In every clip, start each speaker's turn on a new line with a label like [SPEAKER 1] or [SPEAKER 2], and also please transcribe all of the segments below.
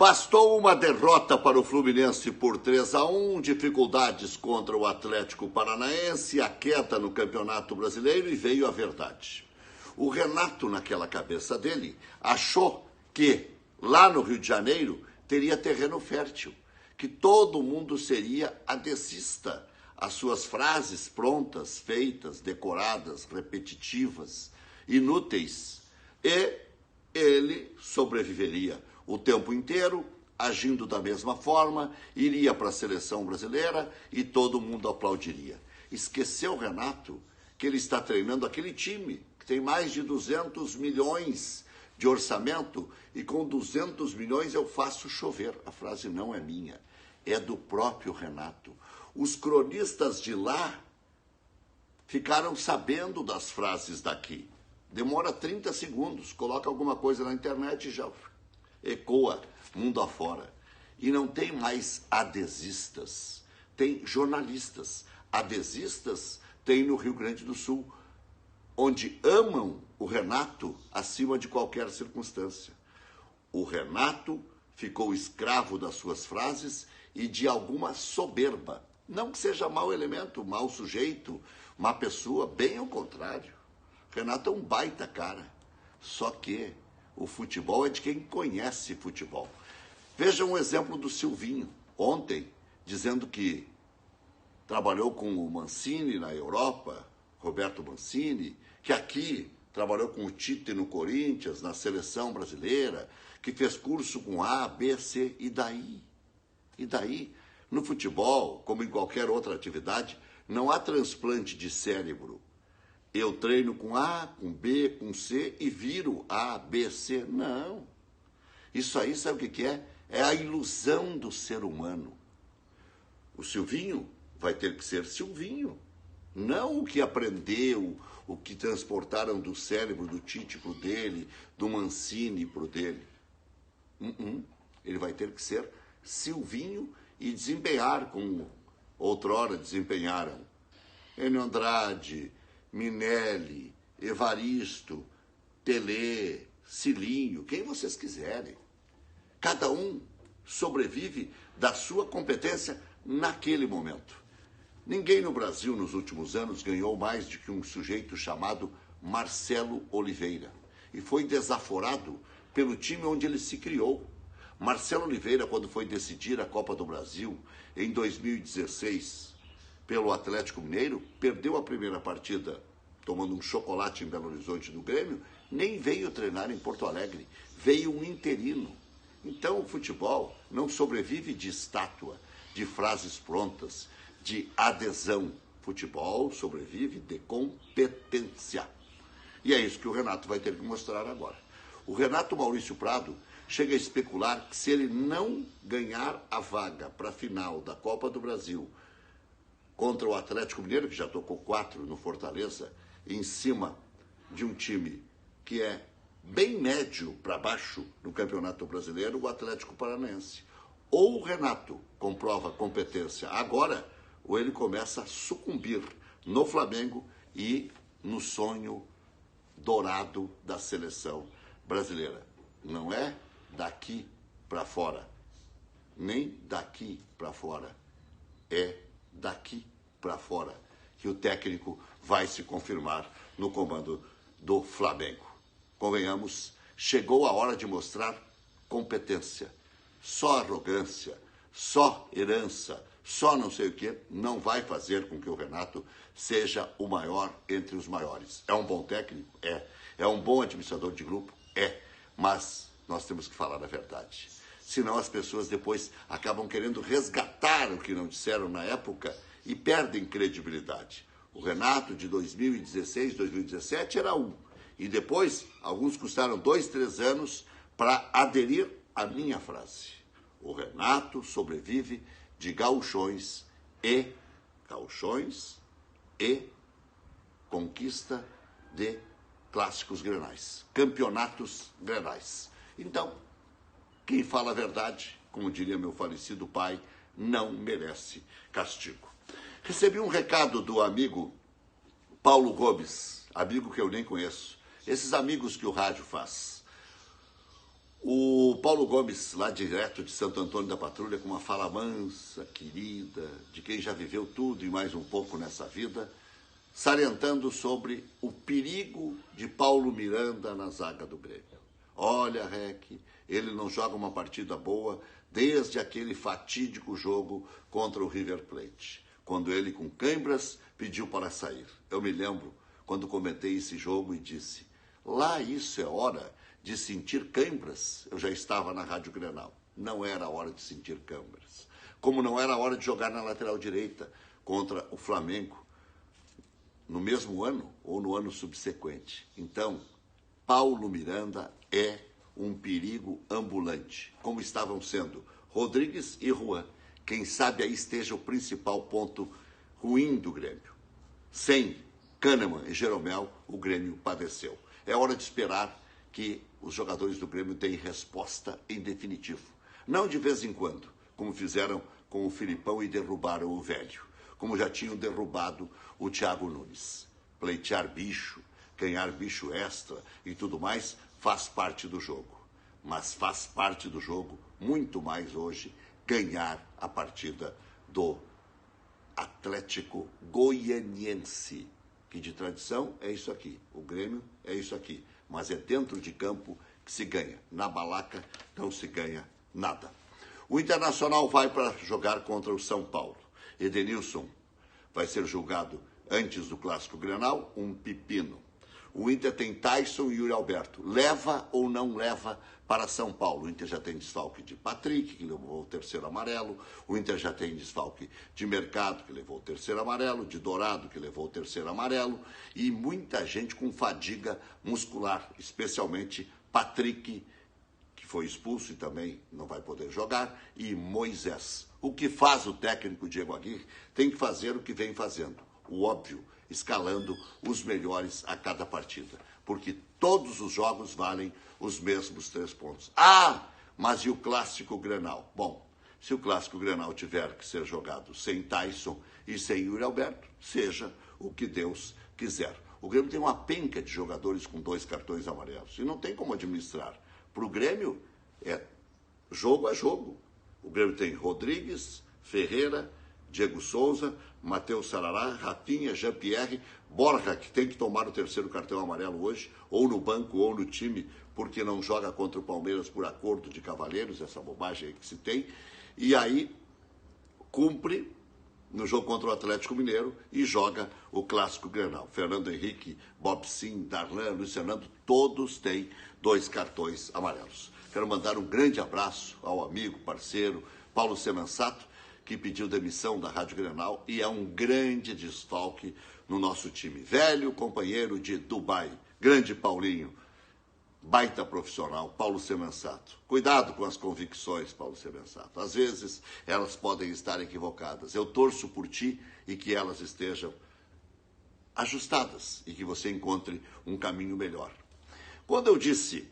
[SPEAKER 1] Bastou uma derrota para o Fluminense por 3-1, dificuldades contra o Atlético Paranaense, a queda no Campeonato Brasileiro e veio a verdade. O Renato, naquela cabeça dele, achou que lá no Rio de Janeiro teria terreno fértil, que todo mundo seria adesista às suas frases prontas, feitas, decoradas, repetitivas, inúteis, e ele sobreviveria o tempo inteiro, agindo da mesma forma, iria para a seleção brasileira e todo mundo aplaudiria. Esqueceu, Renato, que ele está treinando aquele time que tem mais de 200 milhões de orçamento e com 200 milhões eu faço chover. A frase não é minha, é do próprio Renato. Os cronistas de lá ficaram sabendo das frases daqui. Demora 30 segundos, coloca alguma coisa na internet e já ecoa mundo afora. E não tem mais adesistas, tem jornalistas. Adesistas tem no Rio Grande do Sul, onde amam o Renato acima de qualquer circunstância. O Renato ficou escravo das suas frases e de alguma soberba. Não que seja mau elemento, mau sujeito, má pessoa, bem ao contrário. Renato é um baita cara, só que o futebol é de quem conhece futebol. Veja um exemplo do Silvinho, ontem, dizendo que trabalhou com o Mancini na Europa, Roberto Mancini, que aqui trabalhou com o Tite no Corinthians, na seleção brasileira, que fez curso com A, B, C, e daí? E daí? No futebol, como em qualquer outra atividade, não há transplante de cérebro. Eu treino com A, com B, com C e viro A, B, C. Não. Isso aí, sabe o que é? É a ilusão do ser humano. O Silvinho vai ter que ser Silvinho. Não o que aprendeu, o que transportaram do cérebro do Tite pro dele, do Mancini pro dele. Ele vai ter que ser Silvinho e desempenhar como outrora desempenharam Enio Andrade, Minelli, Evaristo, Telê, Cilinho, quem vocês quiserem. Cada um sobrevive da sua competência naquele momento. Ninguém no Brasil nos últimos anos ganhou mais do que um sujeito chamado Marcelo Oliveira. E foi desaforado pelo time onde ele se criou. Marcelo Oliveira, quando foi decidir a Copa do Brasil em 2016, pelo Atlético Mineiro, perdeu a primeira partida tomando um chocolate em Belo Horizonte do Grêmio, nem veio treinar em Porto Alegre, veio um interino. Então o futebol não sobrevive de estátua, de frases prontas, de adesão. Futebol sobrevive de competência. E é isso que o Renato vai ter que mostrar agora. O Renato Maurício Prado chega a especular que se ele não ganhar a vaga para a final da Copa do Brasil contra o Atlético Mineiro, que já tocou 4 no Fortaleza, em cima de um time que é bem médio para baixo no Campeonato Brasileiro, o Atlético Paranaense. Ou o Renato comprova competência agora, ou ele começa a sucumbir no Flamengo e no sonho dourado da seleção brasileira. Não é daqui para fora, nem daqui para fora, é daqui para fora que o técnico vai se confirmar no comando do Flamengo. Convenhamos, chegou a hora de mostrar competência. Só arrogância, só herança, só não sei o que, não vai fazer com que o Renato seja o maior entre os maiores. É um bom técnico? É. É um bom administrador de grupo? É. Mas nós temos que falar a verdade. Senão as pessoas depois acabam querendo resgatar o que não disseram na época e perdem credibilidade. O Renato de 2016, 2017 era um. E depois, alguns custaram 2, 3 anos para aderir à minha frase. O Renato sobrevive de gauchões e conquista de clássicos grenais, campeonatos grenais. Então, quem fala a verdade, como diria meu falecido pai, não merece castigo. Recebi um recado do amigo Paulo Gomes, amigo que eu nem conheço. Esses amigos que o rádio faz. O Paulo Gomes, lá direto de Santo Antônio da Patrulha, com uma fala mansa, querida, de quem já viveu tudo e mais um pouco nessa vida, salientando sobre o perigo de Paulo Miranda na zaga do Grêmio. Olha, Rec, ele não joga uma partida boa desde aquele fatídico jogo contra o River Plate, quando ele, com câimbras, pediu para sair. Eu me lembro quando comentei esse jogo e disse, lá isso é hora de sentir câimbras. Eu já estava na Rádio Grenal. Não era hora de sentir câimbras. Como não era hora de jogar na lateral direita contra o Flamengo no mesmo ano ou no ano subsequente. Então, Paulo Miranda é um perigo ambulante, como estavam sendo Rodrigues e Juan. Quem sabe aí esteja o principal ponto ruim do Grêmio. Sem Kahneman e Jeromel, o Grêmio padeceu. É hora de esperar que os jogadores do Grêmio deem resposta em definitivo. Não de vez em quando, como fizeram com o Filipão e derrubaram o velho, como já tinham derrubado o Thiago Nunes. Pleitear bicho, ganhar bicho extra e tudo mais faz parte do jogo. Mas faz parte do jogo, muito mais hoje, ganhar a partida do Atlético Goianiense, que de tradição é isso aqui. O Grêmio é isso aqui. Mas é dentro de campo que se ganha. Na balaca não se ganha nada. O Internacional vai para jogar contra o São Paulo. Edenilson vai ser julgado antes do Clássico Grenal, um pepino. O Inter tem Tyson e Yuri Alberto. Leva ou não leva para São Paulo? O Inter já tem desfalque de Patrick, que levou o terceiro amarelo. O Inter já tem desfalque de Mercado, que levou o terceiro amarelo. De Dourado, que levou o terceiro amarelo. E muita gente com fadiga muscular, especialmente Patrick, que foi expulso e também não vai poder jogar, e Moisés. O que faz o técnico Diego Aguirre tem que fazer o que vem fazendo. O óbvio, escalando os melhores a cada partida. Porque todos os jogos valem os mesmos 3 pontos. Ah, mas e o Clássico Grenal? Bom, se o Clássico Grenal tiver que ser jogado sem Tyson e sem Yuri Alberto, seja o que Deus quiser. O Grêmio tem uma penca de jogadores com 2 cartões amarelos e não tem como administrar. Para o Grêmio, é jogo. O Grêmio tem Rodrigues, Ferreira, Diego Souza, Matheus Sarará, Rafinha, Jean-Pierre, Borja, que tem que tomar o terceiro cartão amarelo hoje, ou no banco ou no time, porque não joga contra o Palmeiras por acordo de cavalheiros, essa bobagem aí que se tem, e aí cumpre no jogo contra o Atlético Mineiro e joga o Clássico Grenal. Fernando Henrique, Bob Sim, Darlan, Luiz Fernando, todos têm 2 cartões amarelos. Quero mandar um grande abraço ao amigo, parceiro, Paulo Semensato, que pediu demissão da Rádio Grenal e é um grande desfalque no nosso time. Velho companheiro de Dubai, grande Paulinho, baita profissional, Paulo Semensato. Cuidado com as convicções, Paulo Semensato. Às vezes elas podem estar equivocadas. Eu torço por ti e que elas estejam ajustadas e que você encontre um caminho melhor. Quando eu disse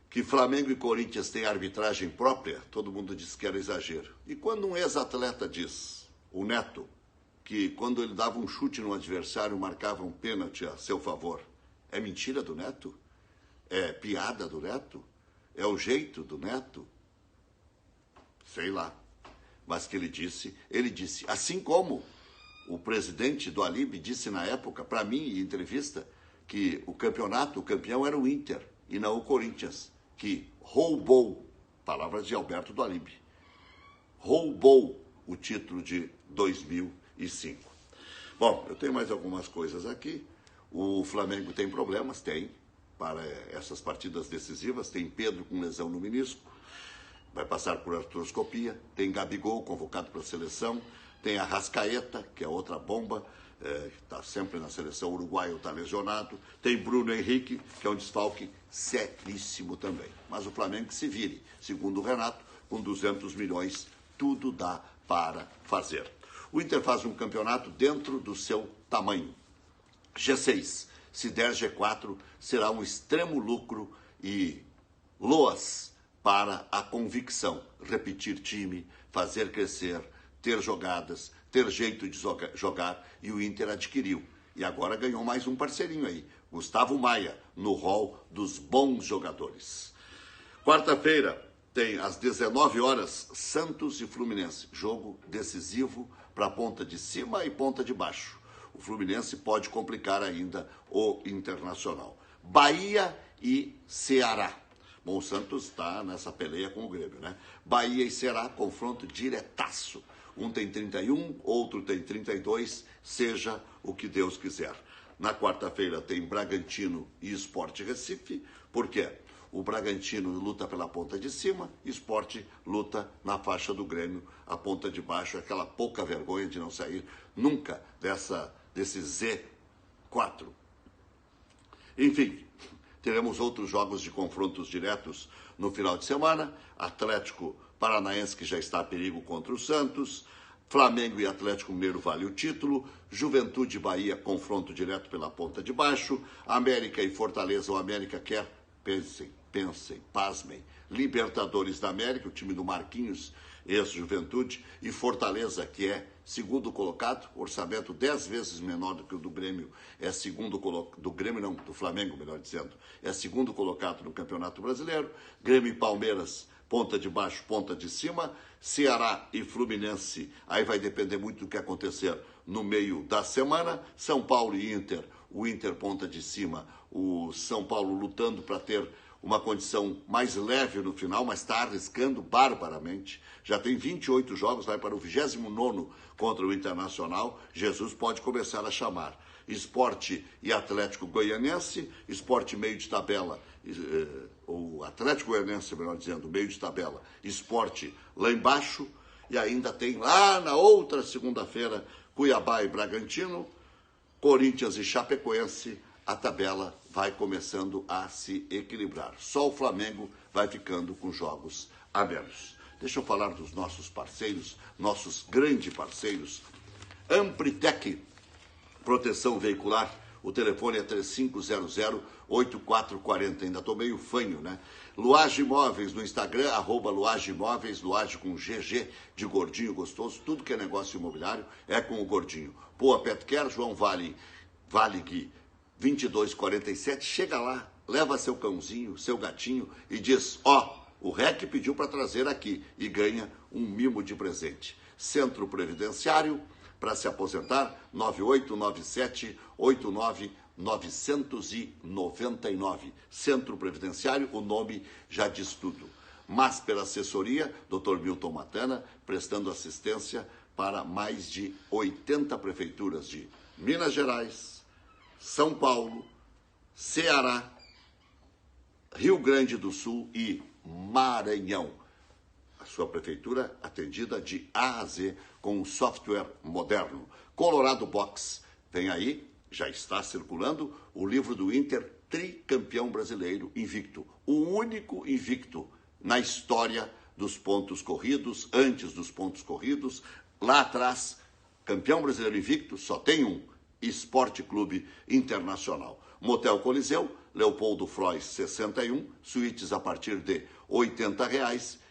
[SPEAKER 1] que Flamengo e Corinthians têm arbitragem própria, todo mundo diz que era exagero. E quando um ex-atleta diz, o Neto, que quando ele dava um chute no adversário, marcava um pênalti a seu favor, é mentira do Neto? É piada do Neto? É o jeito do Neto? Sei lá. Mas que ele disse, assim como o presidente do Alibe disse na época, para mim, em entrevista, que o campeão era o Inter e não o Corinthians, que roubou, palavras de Alberto do Alibe, roubou o título de 2005. Bom, eu tenho mais algumas coisas aqui. O Flamengo tem problemas, tem, para essas partidas decisivas. Tem Pedro com lesão no menisco, vai passar por artroscopia. Tem Gabigol, convocado para a seleção. Tem Arrascaeta, que é outra bomba, está sempre na seleção uruguaia, está lesionado. Tem Bruno Henrique, que é um desfalque seríssimo também. Mas o Flamengo que se vire, segundo o Renato, com 200 milhões, tudo dá para fazer. O Inter faz um campeonato dentro do seu tamanho. G6, se der G4, será um extremo lucro e loas para a convicção. Repetir time, fazer crescer, ter jogadas, ter jeito de jogar, e o Inter adquiriu. E agora ganhou mais um parceirinho aí, Gustavo Maia, no rol dos bons jogadores. Quarta-feira tem às 19 horas Santos e Fluminense, jogo decisivo para a ponta de cima e ponta de baixo. O Fluminense pode complicar ainda o Internacional. Bahia e Ceará. Bom, o Santos está nessa peleia com o Grêmio, né? Bahia e Ceará, confronto diretaço. Um tem 31, outro tem 32, seja o que Deus quiser. Na quarta-feira tem Bragantino e Sport Recife. Por quê? O Bragantino luta pela ponta de cima, Sport luta na faixa do Grêmio, a ponta de baixo, aquela pouca vergonha de não sair nunca desse Z4. Enfim, teremos outros jogos de confrontos diretos no final de semana. Atlético Paranaense, que já está a perigo contra o Santos. Flamengo e Atlético Mineiro vale o título. Juventude e Bahia, confronto direto pela ponta de baixo. América e Fortaleza, o América quer, pensem, pasmem. Libertadores da América, o time do Marquinhos, ex-Juventude, e Fortaleza, que é segundo colocado, orçamento 10 vezes menor do que o do Grêmio, é segundo colocado, do Grêmio não, do Flamengo, melhor dizendo, é segundo colocado no Campeonato Brasileiro. Grêmio e Palmeiras, ponta de baixo, ponta de cima. Ceará e Fluminense, aí vai depender muito do que acontecer no meio da semana. São Paulo e Inter, o Inter ponta de cima, o São Paulo lutando para ter uma condição mais leve no final, mas está arriscando barbaramente. Já tem 28 jogos, vai para o 29º contra o Internacional. Jesus pode começar a chamar. Sport e Atlético Goianiense, Sport meio de tabela, o Atlético Goianiense, melhor dizendo, meio de tabela, Sport lá embaixo, e ainda tem lá na outra segunda-feira, Cuiabá e Bragantino, Corinthians e Chapecoense. A tabela vai começando a se equilibrar. Só o Flamengo vai ficando com jogos a menos. Deixa eu falar dos nossos parceiros, nossos grandes parceiros. Ampritec, proteção veicular, o telefone é 3500-8440, ainda estou meio fanho, né? Luage Imóveis no Instagram, @Luage Imóveis, Luage com GG de gordinho gostoso, tudo que é negócio imobiliário é com o gordinho. Poa Pet Care, João Valig 2247, chega lá, leva seu cãozinho, seu gatinho e diz, o REC pediu para trazer aqui e ganha um mimo de presente. Centro Previdenciário, para se aposentar, 9897-89-999. Centro Previdenciário, o nome já diz tudo. Másper Assessoria, Dr. Milton Matana, prestando assistência para mais de 80 prefeituras de Minas Gerais, São Paulo, Ceará, Rio Grande do Sul e Maranhão. A sua prefeitura atendida de A a Z com um software moderno. Colorado Box, vem aí, já está circulando o livro do Inter, tricampeão brasileiro invicto. O único invicto na história dos pontos corridos, antes dos pontos corridos. Lá atrás, campeão brasileiro invicto, só tem um, Esporte Clube Internacional. Motel Coliseu, Leopoldo Frois 61, suítes a partir de R$ 80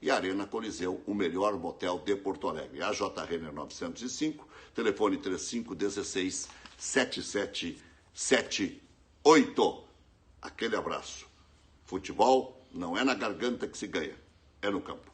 [SPEAKER 1] e Arena Coliseu, o melhor motel de Porto Alegre. AJ Renner 905, telefone 3516-7778. Aquele abraço. Futebol não é na garganta que se ganha, é no campo.